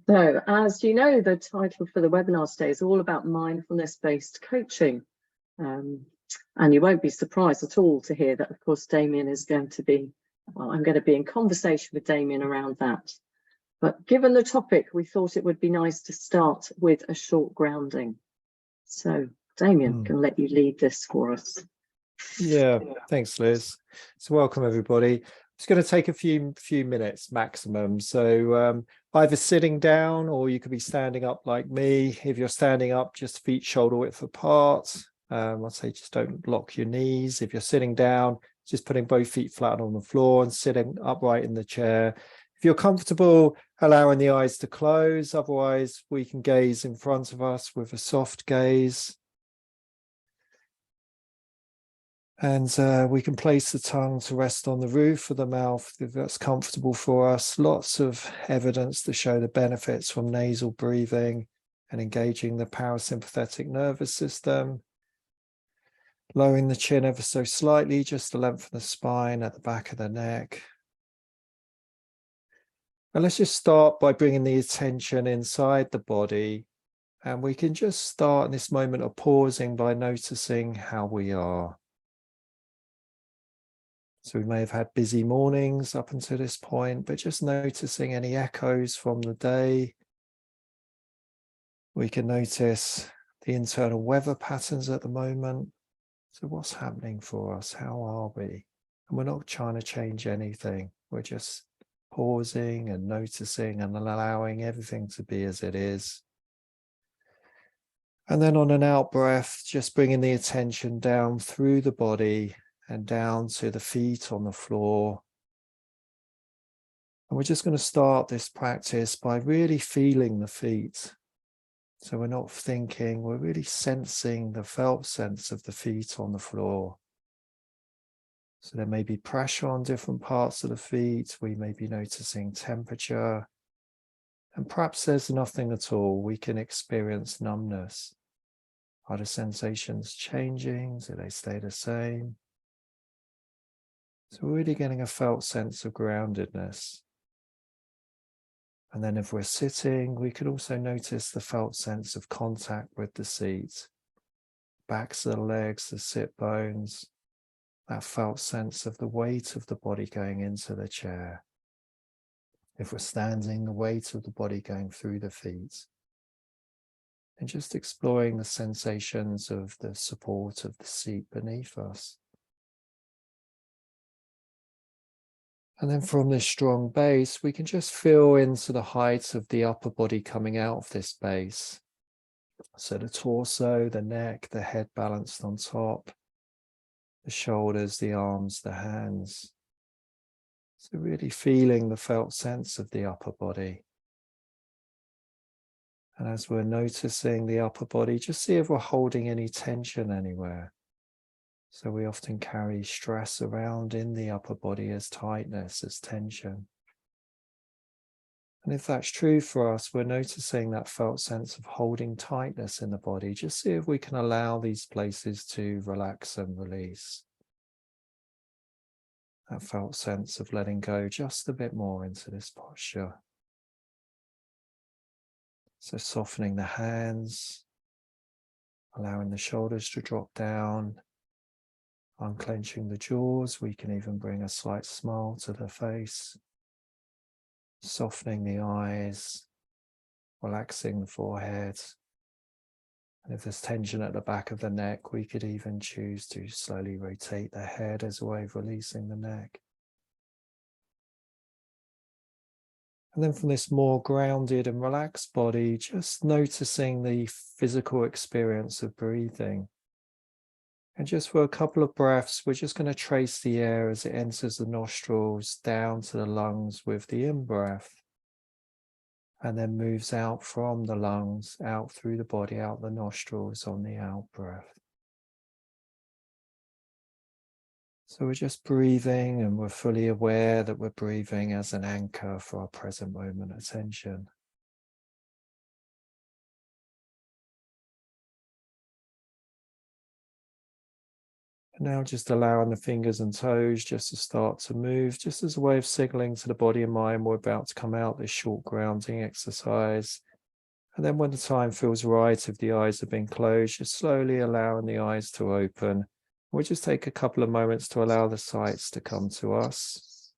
So, as you know, the title for the webinar today is all about mindfulness-based coaching. And you won't be surprised at all to hear that, of course, Damion is going to be, well, I'm going to be in conversation with Damion around that. But given the topic, we thought it would be nice to start with a short grounding. So, Damion, can let you lead this for us. Yeah, thanks, Liz. So welcome, everybody. It's going to take a few minutes maximum. So either sitting down or you could be standing up like me. If you're standing up, just feet shoulder width apart. I'd say just don't lock your knees. If you're sitting down, just putting both feet flat on the floor and sitting upright in the chair. If you're comfortable, allowing the eyes to close. Otherwise, we can gaze in front of us with a soft gaze. And we can place the tongue to rest on the roof of the mouth if that's comfortable for us. Lots of evidence to show the benefits from nasal breathing and engaging the parasympathetic nervous system. Lowering the chin ever so slightly, just to lengthen the spine at the back of the neck. And let's just start by bringing the attention inside the body. And we can just start in this moment of pausing by noticing how we are. So we may have had busy mornings up until this point, but just noticing any echoes from the day. We can notice the internal weather patterns at the moment. So what's happening for us? How are we? And we're not trying to change anything. We're just pausing and noticing and allowing everything to be as it is. And then on an out breath, just bringing the attention down through the body and down to the feet on the floor. And we're just going to start this practice by really feeling the feet. So we're not thinking, we're really sensing the felt sense of the feet on the floor. So there may be pressure on different parts of the feet. We may be noticing temperature. And perhaps there's nothing at all. We can experience numbness. Are the sensations changing? Do they stay the same? So we're really getting a felt sense of groundedness. And then if we're sitting, we could also notice the felt sense of contact with the seat. Backs of the legs, the sit bones, that felt sense of the weight of the body going into the chair. If we're standing, the weight of the body going through the feet. And just exploring the sensations of the support of the seat beneath us. And then from this strong base, we can just feel into the height of the upper body coming out of this base. So the torso, the neck, the head balanced on top, the shoulders, the arms, the hands. So really feeling the felt sense of the upper body. And as we're noticing the upper body, just see if we're holding any tension anywhere. So we often carry stress around in the upper body as tightness, as tension. And if that's true for us, we're noticing that felt sense of holding tightness in the body. Just see if we can allow these places to relax and release. That felt sense of letting go just a bit more into this posture. So softening the hands, allowing the shoulders to drop down. Unclenching the jaws, we can even bring a slight smile to the face. Softening the eyes, relaxing the forehead. And if there's tension at the back of the neck, we could even choose to slowly rotate the head as a way of releasing the neck. And then from this more grounded and relaxed body, just noticing the physical experience of breathing. And just for a couple of breaths, we're just going to trace the air as it enters the nostrils down to the lungs with the in-breath. And then moves out from the lungs, out through the body, out the nostrils on the out-breath. So we're just breathing and we're fully aware that we're breathing as an anchor for our present moment attention. And now just allowing the fingers and toes just to start to move, just as a way of signaling to the body and mind we're about to come out this short grounding exercise. And then when the time feels right, if the eyes have been closed, just slowly allowing the eyes to open. We'll just take a couple of moments to allow the sights to come to us.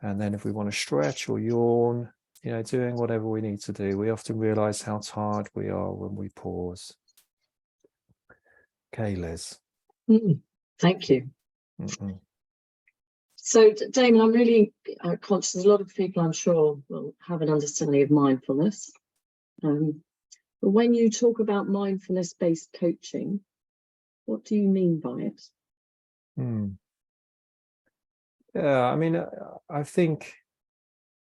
And then if we want to stretch or yawn, doing whatever we need to do, we often realize how tired we are when we pause. Okay, Liz. Thank you. So, Damion, I'm really conscious a lot of people, I'm sure, will have an understanding of mindfulness. But when you talk about mindfulness-based coaching, what do you mean by it? Yeah, I mean, I think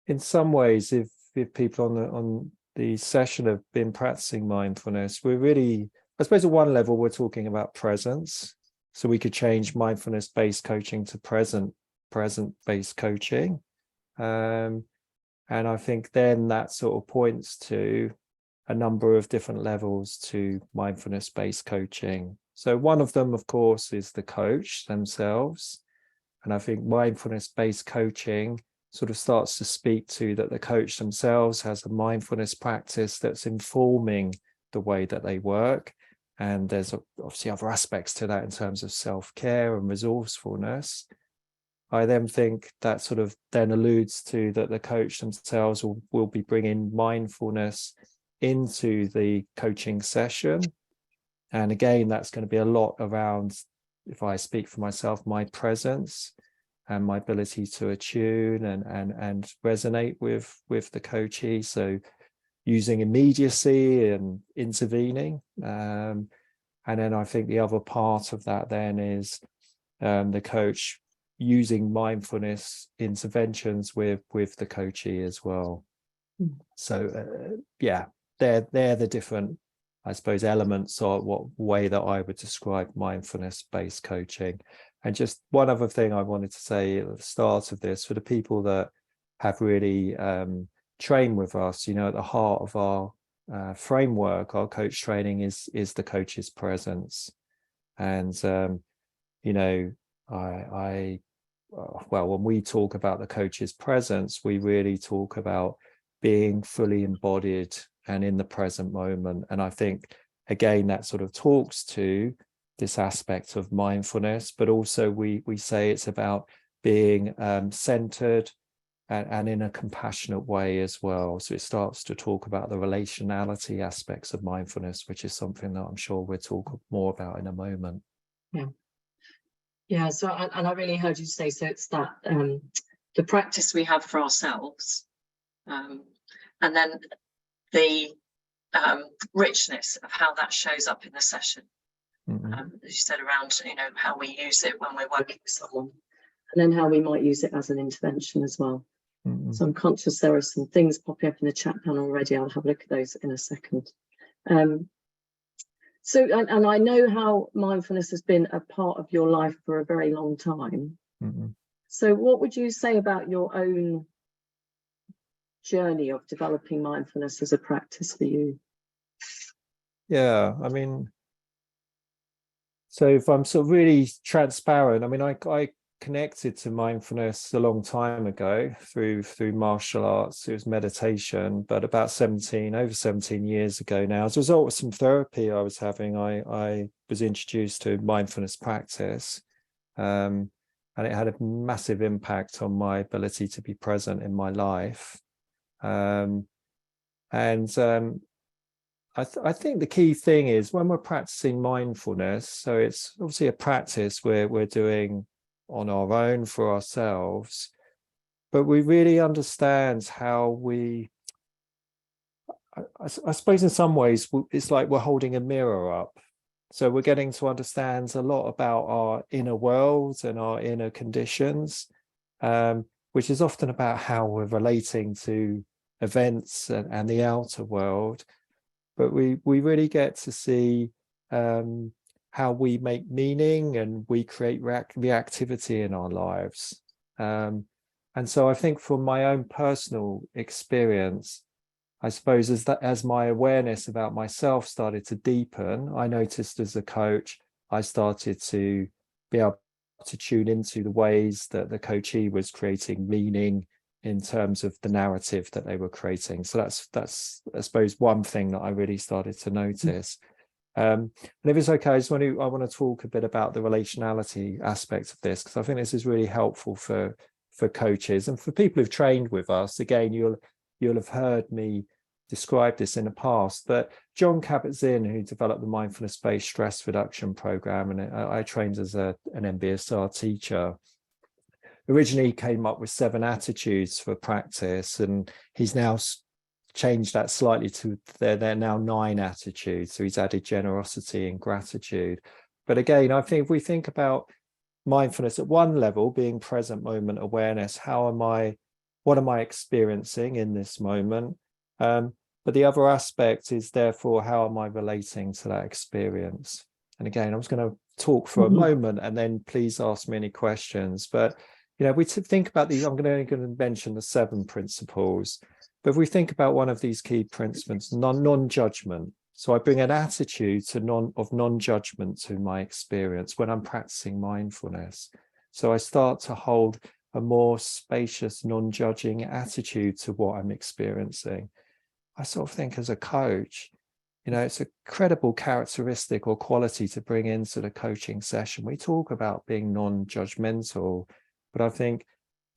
in some ways, if people on the session have been practicing mindfulness, we're really, I suppose at one level, we're talking about presence. So we could change mindfulness-based coaching to present-based coaching. And I think then that sort of points to a number of different levels to mindfulness-based coaching. So one of them, of course, is the coach themselves. And I think mindfulness-based coaching sort of starts to speak to that the coach themselves has a mindfulness practice that's informing the way that they work. And there's obviously other aspects to that in terms of self-care and resourcefulness. I then think that sort of then alludes to that the coach themselves will be bringing mindfulness into the coaching session. And again, that's going to be a lot around, if I speak for myself, my presence and my ability to attune and resonate with the coachee. So using immediacy and intervening. And then I think the other part of that then is the coach using mindfulness interventions with the coachee as well. So yeah, they're the different, I suppose, elements or what way that I would describe mindfulness-based coaching. And just one other thing I wanted to say at the start of this, for the people that have really trained with us, at the heart of our framework, our coach training is the coach's presence. And well, when we talk about the coach's presence, we really talk about being fully embodied and in the present moment. And I think, again, that sort of talks to this aspect of mindfulness, but also we say it's about being centered and in a compassionate way as well. So it starts to talk about the relationality aspects of mindfulness, which is something that I'm sure we'll talk more about in a moment. Yeah, so and I really heard you say, so it's that the practice we have for ourselves, and then the richness of how that shows up in the session. As you said, around how we use it when we're working with someone, and then how we might use it as an intervention as well. So I'm conscious there are some things popping up in the chat panel already. I'll have a look at those in a second. So, and I know how mindfulness has been a part of your life for a very long time. So what would you say about your own journey of developing mindfulness as a practice for you? Yeah, I mean, so if I'm sort of really transparent, I mean, I connected to mindfulness a long time ago through martial arts. It was meditation, but about over 17 years ago now, as a result of some therapy I was having, I was introduced to mindfulness practice, and it had a massive impact on my ability to be present in my life. I think the key thing is when we're practicing mindfulness, so it's obviously a practice we're doing on our own for ourselves, but we really understand how I suppose in some ways it's like we're holding a mirror up. So we're getting to understand a lot about our inner world and our inner conditions, which is often about how we're relating to events and the outer world. But we really get to see how we make meaning and we create reactivity in our lives. And so I think from my own personal experience, I suppose as my awareness about myself started to deepen, I noticed as a coach, I started to be able to tune into the ways that the coachee was creating meaning in terms of the narrative that they were creating. So that's I suppose one thing that I really started to notice. And if it's okay, I want to talk a bit about the relationality aspect of this, because I think this is really helpful for coaches and for people who've trained with us. Again, you'll have heard me describe this in the past, but John Kabat-Zinn, who developed the mindfulness-based stress reduction program, and I trained as an MBSR teacher, originally came up with 7 attitudes for practice, and he's now changed that slightly to they're now 9 attitudes. So he's added generosity and gratitude. But again, I think if we think about mindfulness at one level, being present moment awareness, what am I experiencing in this moment? But the other aspect is therefore, how am I relating to that experience? And again, I was going to talk for a moment, and then please ask me any questions. But we think about these. I'm going to mention the 7 principles. But if we think about one of these key principles, non-judgment. So I bring an attitude of non-judgment to my experience when I'm practicing mindfulness. So I start to hold a more spacious, non-judging attitude to what I'm experiencing. I sort of think as a coach, it's a credible characteristic or quality to bring into the coaching session. We talk about being non-judgmental, but I think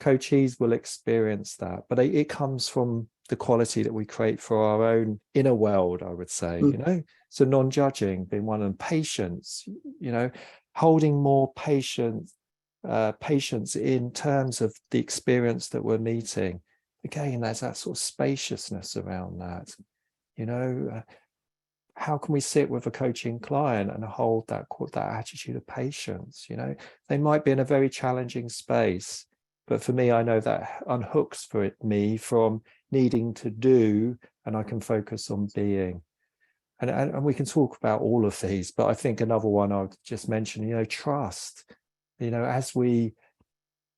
coachees will experience that. But it comes from the quality that we create for our own inner world, I would say, So non-judging being one of them, patience, holding more patience in terms of the experience that we're meeting. Again, there's that sort of spaciousness around that. How can we sit with a coaching client and hold that attitude of patience? They might be in a very challenging space, but for me, I know that unhooks me from needing to do, and I can focus on being. And we can talk about all of these, but I think another one I'll just mention, trust. As we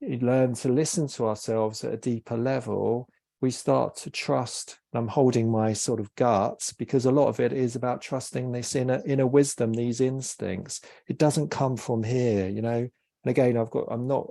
learn to listen to ourselves at a deeper level, we start to trust. I'm holding my sort of guts, because a lot of it is about trusting this inner wisdom, these instincts. It doesn't come from here, And again, I'm not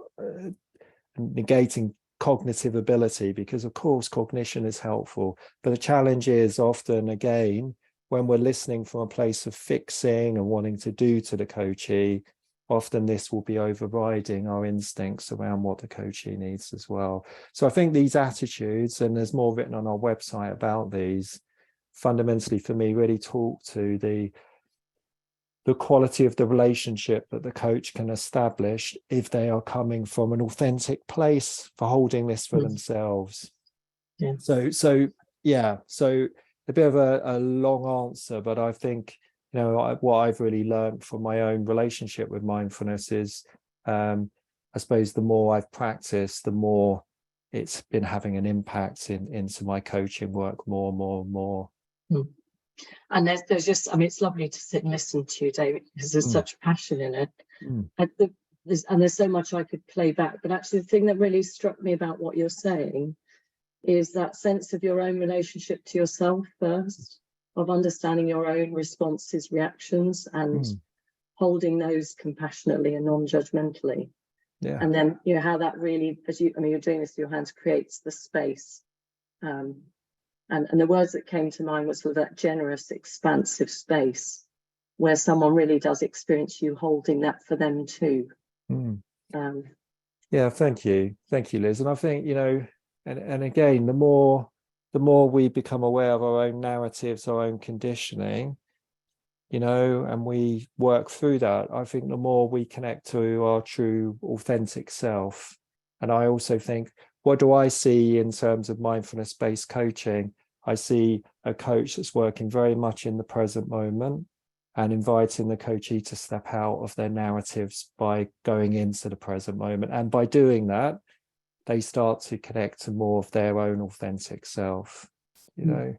negating cognitive ability, because of course cognition is helpful, but the challenge is often, again, when we're listening from a place of fixing and wanting to do to the coachee, often this will be overriding our instincts around what the coachee needs as well. So I think these attitudes, and there's more written on our website about these, fundamentally for me really talk to the quality of the relationship that the coach can establish if they are coming from an authentic place for holding this for themselves. Yeah. So a bit of a long answer, but I think what I've really learned from my own relationship with mindfulness is, I suppose the more I've practiced, the more it's been having an impact into my coaching work more and more. And there's just, it's lovely to sit and listen to you, David, because there's such passion in it. There's so much I could play back, but actually the thing that really struck me about what you're saying is that sense of your own relationship to yourself first, of understanding your own responses, reactions, and holding those compassionately and non-judgmentally. Yeah. And then, how that really, you're doing this with your hands, creates the space. And the words that came to mind was sort of that generous, expansive space where someone really does experience you holding that for them too. Yeah, thank you, Liz. And I think, and again, the more we become aware of our own narratives, our own conditioning, and we work through that, I think the more we connect to our true authentic self. And I also think, what do I see in terms of mindfulness-based coaching? I see a coach that's working very much in the present moment and inviting the coachee to step out of their narratives by going into the present moment. And by doing that, they start to connect to more of their own authentic self, So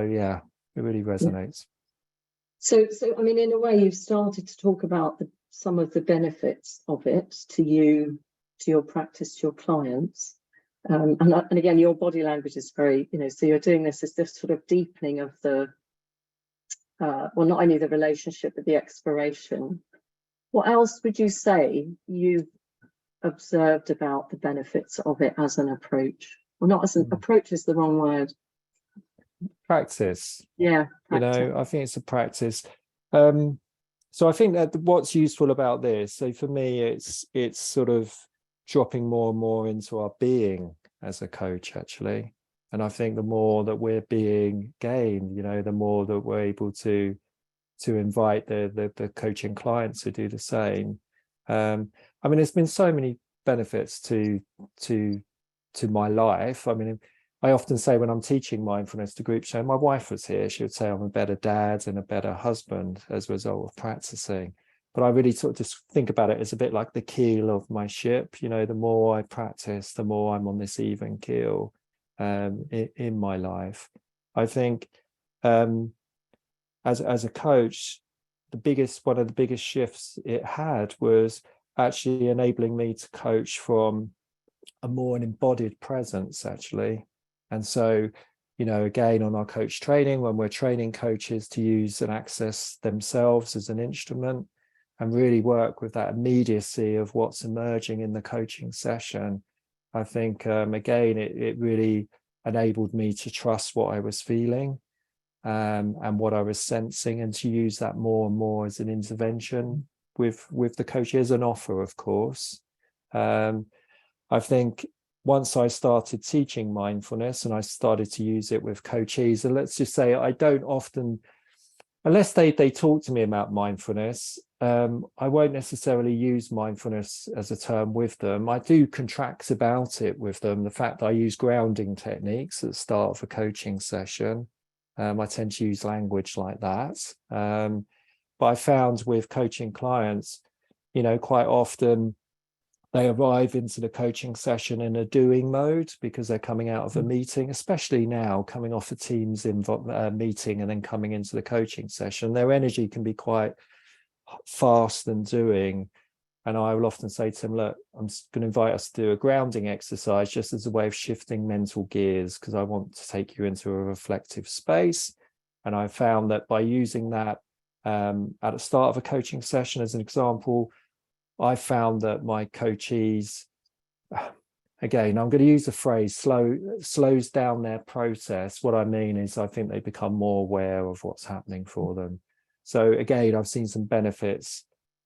yeah, it really resonates. So in a way, you've started to talk about some of the benefits of it to you, to your practice, to your clients. And again, your body language is very, so you're doing this sort of deepening of the, not only the relationship, but the exploration. What else would you say you've observed about the benefits of it as an approach? Well, not as an approach is the wrong word. Practice. Yeah. Practice. I think it's a practice. So I think that what's useful about this, so for me, it's sort of dropping more and more into our being as a coach, actually. And I think the more that we're being gained, the more that we're able to invite the coaching clients to do the same. I mean, there's been so many benefits to my life. I mean, I often say when I'm teaching mindfulness to groups, so my wife was here, she would say I'm a better dad and a better husband as a result of practicing. But I really sort of just think about it as a bit like the keel of my ship. The more I practice, the more I'm on this even keel in my life. I think as a coach, one of the biggest shifts it had was actually enabling me to coach from a more embodied presence, actually. And so, again, on our coach training, when we're training coaches to use and access themselves as an instrument and really work with that immediacy of what's emerging in the coaching session, I think, again, it really enabled me to trust what I was feeling and what I was sensing, and to use that more and more as an intervention with the coach as an offer, of course. I think once I started teaching mindfulness and I started to use it with coachees, and let's just say I don't often, unless they talk to me about mindfulness, I won't necessarily use mindfulness as a term with them. I do contract about it with them. The fact that I use grounding techniques at the start of a coaching session, I tend to use language like that. But I found with coaching clients, quite often they arrive into the coaching session in a doing mode because they're coming out of a meeting, especially now coming off a Teams meeting and then coming into the coaching session. Their energy can be quite fast and doing. And I will often say to them, look, I'm going to invite us to do a grounding exercise just as a way of shifting mental gears, because I want to take you into a reflective space. And I found that by using that at the start of a coaching session, as an example, I found that my coachees, again, I'm going to use the phrase slows down their process. What I mean is I think they become more aware of what's happening for them. So again, I've seen some benefits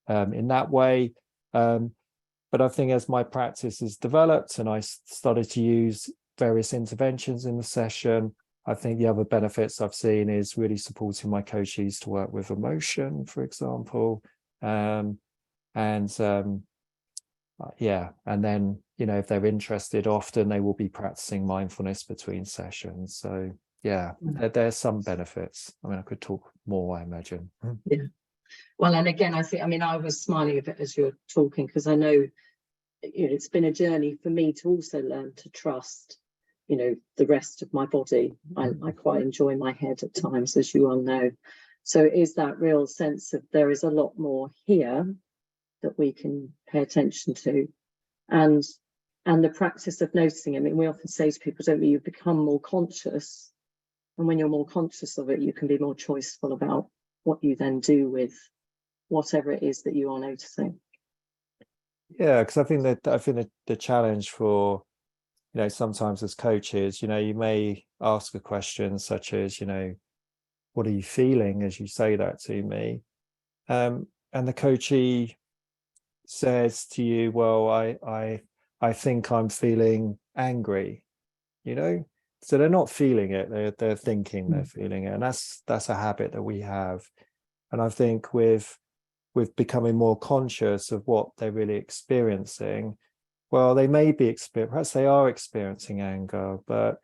in that way. But I think as my practice has developed and I started to use various interventions in the session, I think the other benefits I've seen is really supporting my coachees to work with emotion, for example. And then, if they're interested, often they will be practicing mindfulness between sessions. So there's some benefits. I mean, I could talk more, I imagine. Yeah. Well, and again, I was smiling a bit as you were talking, because I know, it's been a journey for me to also learn to trust, the rest of my body. I quite enjoy my head at times, as you all know. So it is that real sense of there is a lot more here that we can pay attention to, and the practice of noticing. I mean, we often say to people, don't we, you become more conscious, and when you're more conscious of it, you can be more choiceful about what you then do with whatever it is that you are noticing. Yeah, because I think the challenge for, sometimes as coaches, you may ask a question such as, what are you feeling as you say that to me? And the coachee says to you, well, I think I'm feeling angry, so they're not feeling it, they're thinking they're feeling it. And that's a habit that we have. And I think with becoming more conscious of what they're really experiencing, well, they may be perhaps they are experiencing anger, but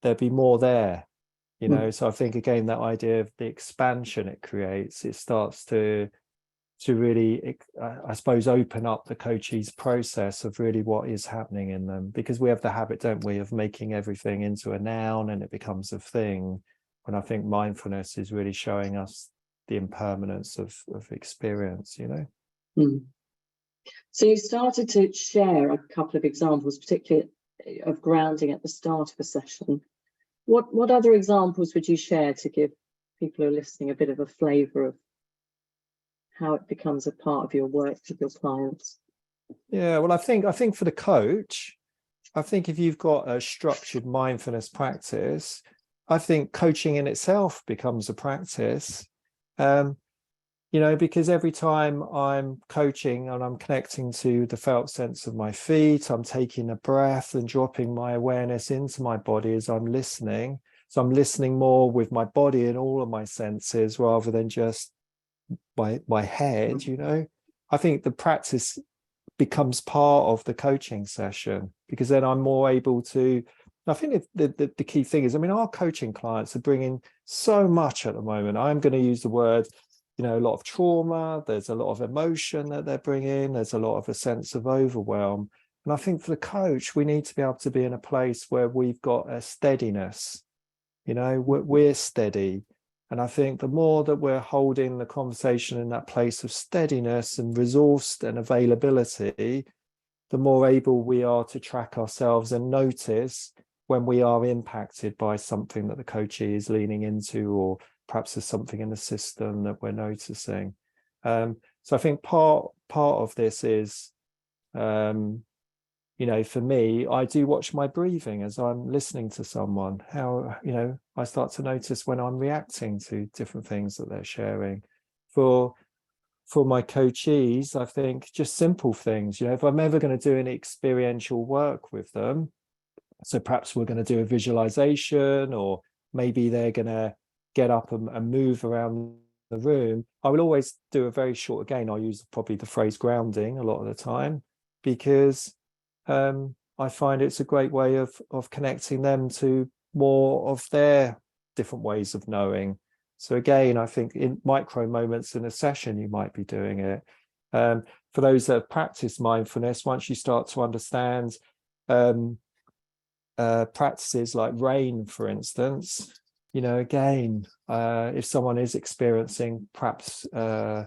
there'll be more there, So I think, again, that idea of the expansion it creates, it starts to really, I suppose, open up the coachee's process of really what is happening in them, because we have the habit, don't we, of making everything into a noun and it becomes a thing. And I think mindfulness is really showing us the impermanence of experience, So you started to share a couple of examples, particularly of grounding at the start of a session. What other examples would you share to give people who are listening a bit of a flavour of how it becomes a part of your work with your clients? Yeah, well, I think for the coach, I think if you've got a structured mindfulness practice, I think coaching in itself becomes a practice. Because every time I'm coaching and I'm connecting to the felt sense of my feet, I'm taking a breath and dropping my awareness into my body as I'm listening. So I'm listening more with my body and all of my senses rather than just my head, I think the practice becomes part of the coaching session, because then I'm more able to, I think the key thing is, our coaching clients are bringing so much at the moment. I'm going to use the word, a lot of trauma, there's a lot of emotion that they're bringing, there's a lot of a sense of overwhelm. And I think for the coach, we need to be able to be in a place where we've got a steadiness, we're steady. And I think the more that we're holding the conversation in that place of steadiness and resource and availability, the more able we are to track ourselves and notice when we are impacted by something that the coachee is leaning into, or perhaps there's something in the system that we're noticing. So I think part of this is, for me, I do watch my breathing as I'm listening to someone, how, I start to notice when I'm reacting to different things that they're sharing. For my coachees, I think just simple things, if I'm ever going to do any experiential work with them, so perhaps we're going to do a visualization, or maybe they're going to get up and move around the room, I will always do a very short, again, I'll use probably the phrase grounding a lot of the time, because I find it's a great way of connecting them to more of their different ways of knowing. So again, I think in micro moments in a session, you might be doing it. For those that have practiced mindfulness, once you start to understand practices like rain, for instance, again, if someone is experiencing perhaps feeling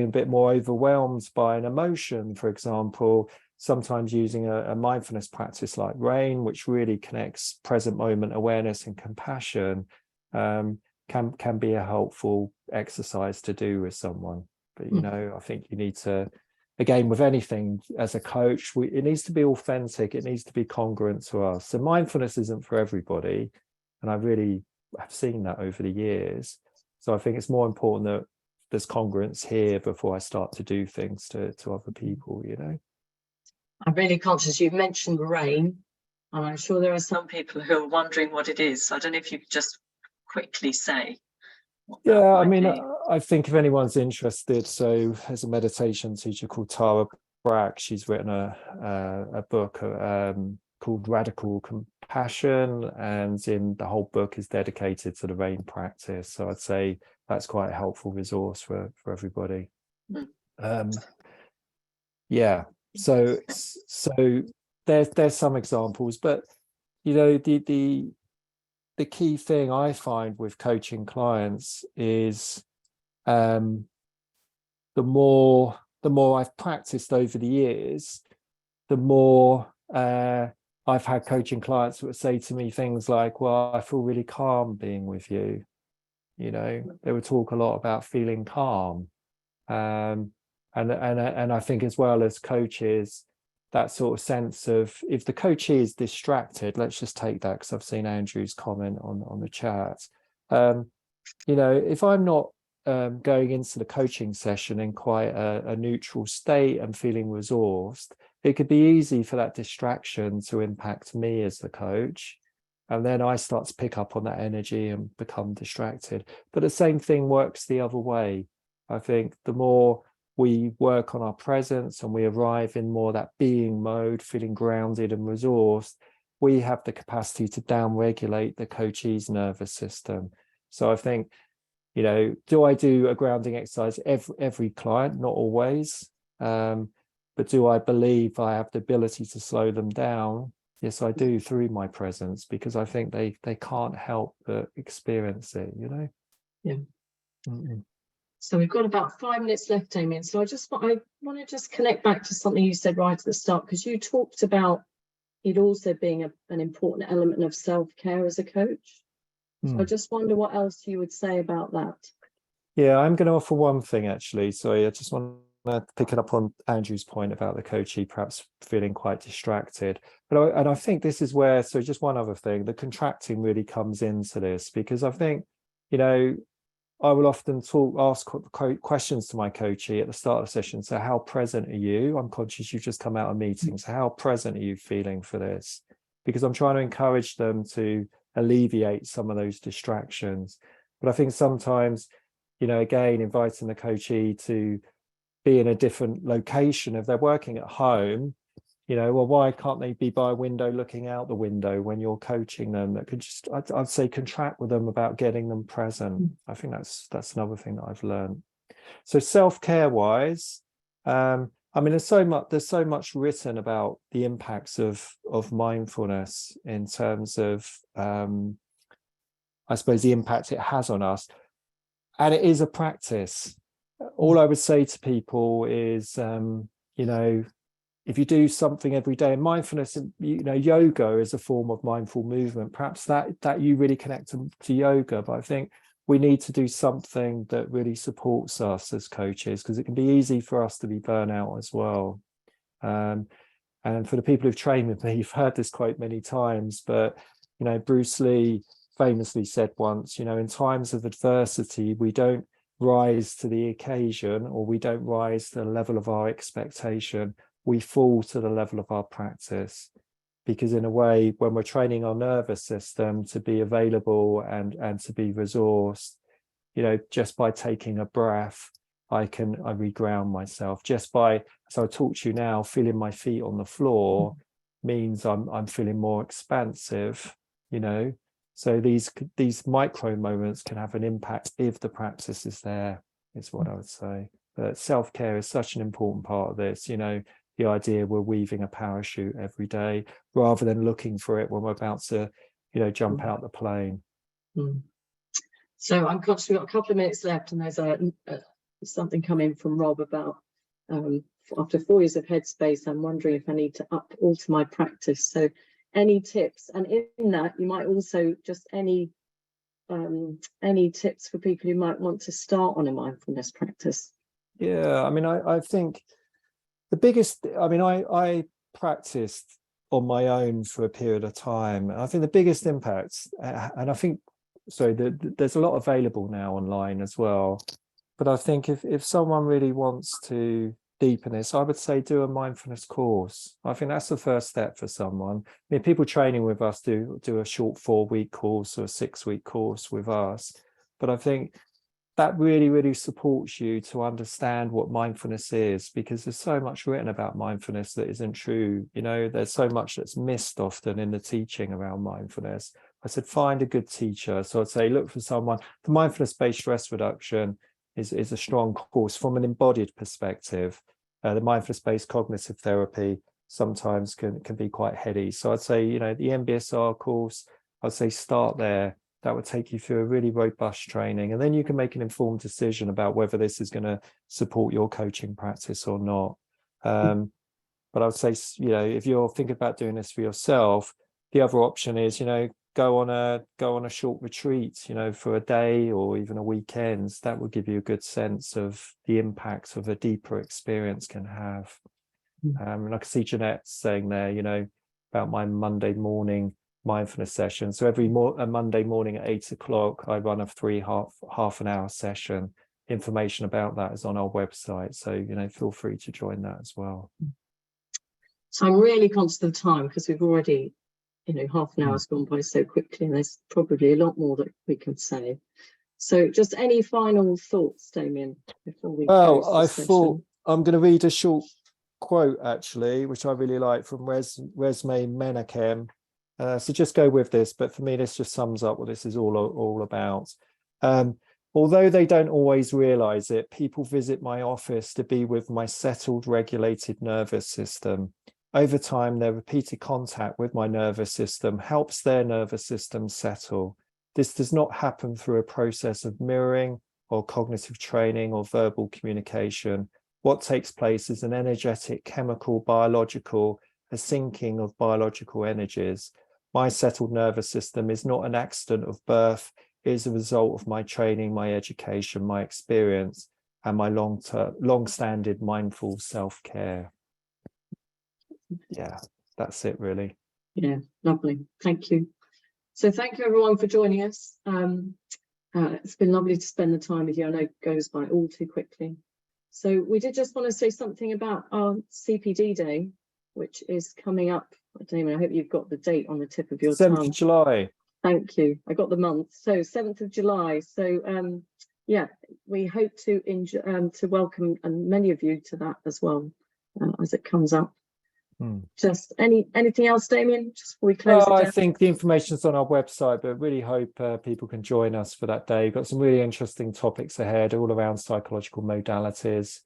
a bit more overwhelmed by an emotion, for example, sometimes using a mindfulness practice like rain, which really connects present moment awareness and compassion, can be a helpful exercise to do with someone. But I think you need to, again, with anything as a coach, it needs to be authentic, it needs to be congruent to us. So mindfulness isn't for everybody, and I really have seen that over the years. So I think it's more important that there's congruence here before I start to do things to other people, I'm really conscious you've mentioned rain, and I'm sure there are some people who are wondering what it is. So I don't know if you could just quickly say what that might be. I think if anyone's interested, so there's a meditation teacher called Tara Brach. She's written a book called Radical Compassion, and in the whole book is dedicated to the rain practice. So I'd say that's quite a helpful resource for everybody. So there's some examples, but the key thing I find with coaching clients is the more I've practiced over the years, the more I've had coaching clients that would say to me things like, well, I feel really calm being with you. They would talk a lot about feeling calm. And I think, as well as coaches, that sort of sense of, if the coachee is distracted, let's just take that because I've seen Andrew's comment on the chat. If I'm not going into the coaching session in quite a neutral state and feeling resourced, it could be easy for that distraction to impact me as the coach. And then I start to pick up on that energy and become distracted. But the same thing works the other way. I think the more we work on our presence and we arrive in more that being mode, feeling grounded and resourced, we have the capacity to downregulate the coachee's nervous system. So I think, do I do a grounding exercise every client? Not always. But do I believe I have the ability to slow them down? Yes, I do, through my presence, because I think they can't help but experience it, Yeah. Mm-hmm. So we've got about 5 minutes left, Damion. So I want to just connect back to something you said right at the start, because you talked about it also being an important element of self-care as a coach. So I just wonder what else you would say about that. Yeah, I'm going to offer one thing actually. Sorry, I just want to pick it up on Andrew's point about the coachee perhaps feeling quite distracted. And I think this is where, so just one other thing, the contracting really comes into this, because I think, you know, I will often ask questions to my coachee at the start of the session. So how present are you? I'm conscious you've just come out of meetings. So how present are you feeling for this? Because I'm trying to encourage them to alleviate some of those distractions. But I think sometimes, you know, again, inviting the coachee to be in a different location. If they're working at home, you know, well, why can't they be by a window looking out the window when you're coaching them? That could just, I'd say, contract with them about getting them present. I think that's another thing that I've learned. So self-care wise, I mean, there's so much written about the impacts of mindfulness in terms of, I suppose, the impact it has on us. And it is a practice. All I would say to people is, you know, if you do something every day, and mindfulness, you know, yoga is a form of mindful movement, perhaps that you really connect to yoga. But I think we need to do something that really supports us as coaches, because it can be easy for us to be burnt out as well. And for the people who've trained with me, you've heard this quote many times, but, you know, Bruce Lee famously said once, you know, in times of adversity, we don't rise to the occasion, or we don't rise to the level of our expectation. We fall to the level of our practice, because in a way, when we're training our nervous system to be available and to be resourced, you know, just by taking a breath, I reground myself. Just by, as I talk to you now, feeling my feet on the floor means I'm feeling more expansive, you know. So these micro moments can have an impact if the practice is there, is what I would say. But self-care is such an important part of this, you know, the idea we're weaving a parachute every day rather than looking for it when we're about to, you know, jump out the plane. So I'm conscious we've got a couple of minutes left, and there's something coming from Rob about after 4 years of Headspace, I'm wondering if I need to alter my practice. So any tips? And in that, you might also just any tips for people who might want to start on a mindfulness practice? Yeah, I mean, I think the biggest, I mean, I practiced on my own for a period of time. And I think the biggest impacts, and I think, sorry, there's a lot available now online as well. But I think if someone really wants to deepen this, I would say do a mindfulness course. I think that's the first step for someone. I mean, people training with us do a short 4-week course or a 6-week course with us. But I think that really, really supports you to understand what mindfulness is, because there's so much written about mindfulness that isn't true. You know, there's so much that's missed often in the teaching around mindfulness. I said, find a good teacher. So I'd say, look for someone. The mindfulness-based stress reduction is a strong course from an embodied perspective. The mindfulness-based cognitive therapy sometimes can be quite heady. So I'd say, you know, the MBSR course, I'd say start there. That would take you through a really robust training, and then you can make an informed decision about whether this is going to support your coaching practice or not. But I would say, you know, if you're thinking about doing this for yourself, the other option is, you know, go on a short retreat, you know, for a day or even a weekend. That will give you a good sense of the impact of a deeper experience can have. And I can see Jeanette saying there, you know, about my Monday morning mindfulness session. So every Monday morning at 8 o'clock, I run a half an hour session. Information about that is on our website. So, you know, feel free to join that as well. So I'm really conscious of the time, because we've already, you know, half an hour's gone by so quickly, and there's probably a lot more that we can say. So just any final thoughts, Damion, before we close I this session? thought I'm going to read a short quote, actually, which I really like, from Resme Menachem. So just go with this, but for me, this just sums up what this is all about. Although they don't always realize it, people visit my office to be with my settled, regulated nervous system. Over time, their repeated contact with my nervous system helps their nervous system settle. This does not happen through a process of mirroring or cognitive training or verbal communication. What takes place is an energetic, chemical, biological, a syncing of biological energies. My settled nervous system is not an accident of birth. is a result of my training, my education, my experience, and my long-standing mindful self-care. Yeah, that's it really. Yeah, lovely. Thank you. So thank you everyone for joining us. It's been lovely to spend the time with you. I know it goes by all too quickly. So we did just want to say something about our CPD day, which is coming up. Damion, I hope you've got the date on the tip of your 7th tongue. of July. Thank you. I got the month. So 7th of July. So yeah, we hope to welcome many of you to that as well as it comes up. Just anything else, Damion, just before we close it down? I think the information's on our website, but really hope people can join us for that day. We've got some really interesting topics ahead, all around psychological modalities.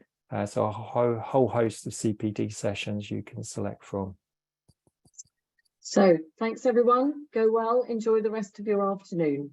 So a whole host of CPD sessions you can select from. So thanks everyone. Go well. Enjoy the rest of your afternoon.